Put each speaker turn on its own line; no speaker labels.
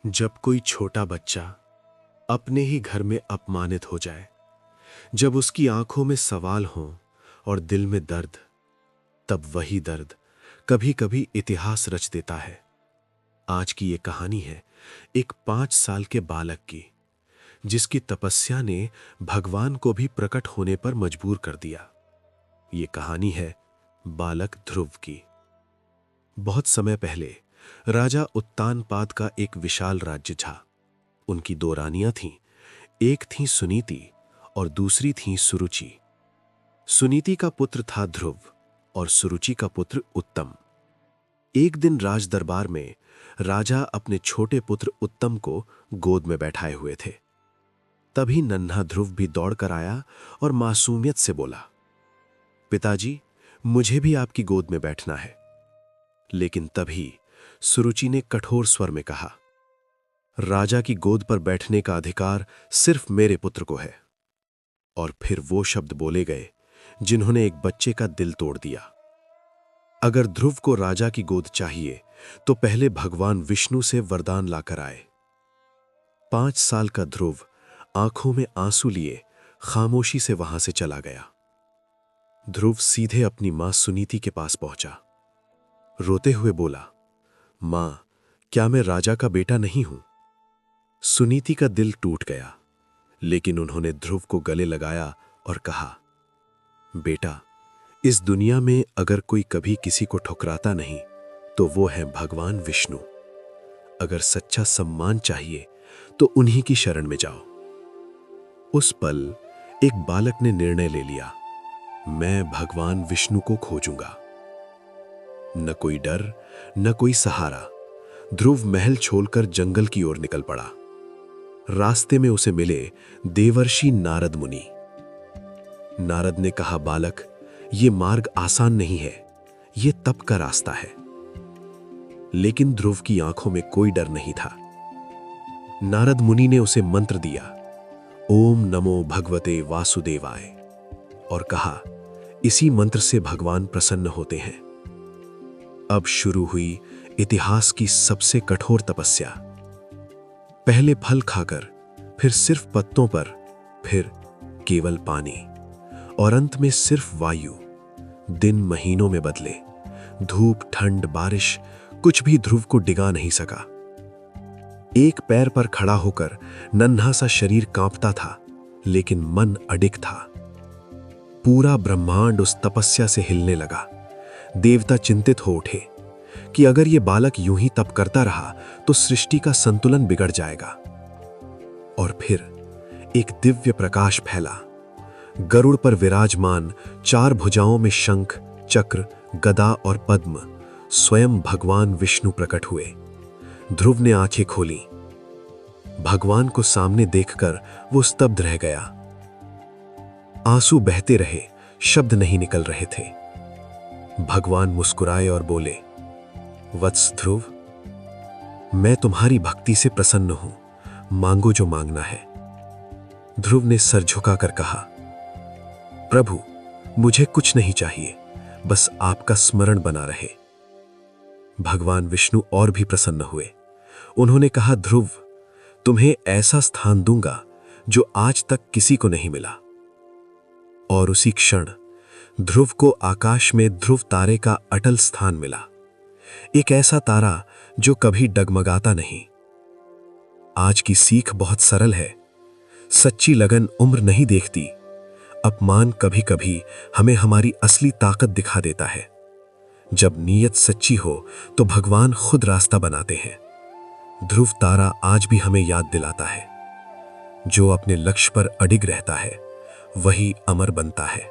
जब कोई छोटा बच्चा अपने ही घर में अपमानित हो जाए, जब उसकी आंखों में सवाल हों और दिल में दर्द, तब वही दर्द कभी कभी इतिहास रच देता है। आज की ये कहानी है एक 5 साल के बालक की, जिसकी तपस्या ने भगवान को भी प्रकट होने पर मजबूर कर दिया। ये कहानी है बालक ध्रुव की। बहुत समय पहले राजा उत्तानपाद का एक विशाल राज्य था। उनकी 2 रानियां थीं। एक थी सुनीति और दूसरी थी सुरुचि। सुनीति का पुत्र था ध्रुव और सुरुचि का पुत्र उत्तम। एक दिन राज दरबार में राजा अपने छोटे पुत्र उत्तम को गोद में बैठाए हुए थे। तभी नन्हा ध्रुव भी दौड़कर आया और मासूमियत से बोला, पिताजी, मुझे भी आपकी गोद में बैठना है। लेकिन तभी सुरुचि ने कठोर स्वर में कहा, राजा की गोद पर बैठने का अधिकार सिर्फ मेरे पुत्र को है। और फिर वो शब्द बोले गए जिन्होंने एक बच्चे का दिल तोड़ दिया। अगर ध्रुव को राजा की गोद चाहिए तो पहले भगवान विष्णु से वरदान लाकर आए। 5 साल का ध्रुव आंखों में आंसू लिए खामोशी से वहां से चला गया। ध्रुव सीधे अपनी मां सुनीति के पास पहुंचा। रोते हुए बोला, मां, क्या मैं राजा का बेटा नहीं हूं? सुनीति का दिल टूट गया, लेकिन उन्होंने ध्रुव को गले लगाया और कहा, बेटा, इस दुनिया में अगर कोई कभी किसी को ठुकराता नहीं तो वो है भगवान विष्णु। अगर सच्चा सम्मान चाहिए तो उन्हीं की शरण में जाओ। उस पल एक बालक ने निर्णय ले लिया, मैं भगवान विष्णु को खोजूंगा। न कोई डर, न कोई सहारा। ध्रुव महल छोड़कर जंगल की ओर निकल पड़ा। रास्ते में उसे मिले देवर्षि नारद मुनि। नारद ने कहा, बालक, ये मार्ग आसान नहीं है, ये तप का रास्ता है। लेकिन ध्रुव की आंखों में कोई डर नहीं था। नारद मुनि ने उसे मंत्र दिया, ओम नमो भगवते वासुदेवाय, और कहा, इसी मंत्र से भगवान प्रसन्न होते हैं। अब शुरू हुई इतिहास की सबसे कठोर तपस्या। पहले फल खाकर, फिर सिर्फ पत्तों पर, फिर केवल पानी, और अंत में सिर्फ वायु। दिन महीनों में बदले। धूप, ठंड, बारिश, कुछ भी ध्रुव को डिगा नहीं सका। एक पैर पर खड़ा होकर नन्हा सा शरीर कांपता था, लेकिन मन अडिग था। पूरा ब्रह्मांड उस तपस्या से हिलने लगा। देवता चिंतित हो उठे कि अगर ये बालक यूं ही तप करता रहा तो सृष्टि का संतुलन बिगड़ जाएगा। और फिर एक दिव्य प्रकाश फैला। गरुड़ पर विराजमान 4 भुजाओं में शंख, चक्र, गदा और पद्म, स्वयं भगवान विष्णु प्रकट हुए। ध्रुव ने आंखें खोली। भगवान को सामने देखकर वो स्तब्ध रह गया। आंसू बहते रहे, शब्द नहीं निकल रहे थे। भगवान मुस्कुराए और बोले, वत्स ध्रुव, मैं तुम्हारी भक्ति से प्रसन्न हूं, मांगो जो मांगना है। ध्रुव ने सर झुकाकर कहा, प्रभु, मुझे कुछ नहीं चाहिए, बस आपका स्मरण बना रहे। भगवान विष्णु और भी प्रसन्न हुए। उन्होंने कहा, ध्रुव, तुम्हें ऐसा स्थान दूंगा जो आज तक किसी को नहीं मिला। और उसी क्षण ध्रुव को आकाश में ध्रुव तारे का अटल स्थान मिला। एक ऐसा तारा जो कभी डगमगाता नहीं। आज की सीख बहुत सरल है। सच्ची लगन उम्र नहीं देखती। अपमान कभी कभी हमें हमारी असली ताकत दिखा देता है। जब नीयत सच्ची हो तो भगवान खुद रास्ता बनाते हैं। ध्रुव तारा आज भी हमें याद दिलाता है, जो अपने लक्ष्य पर अडिग रहता है वही अमर बनता है।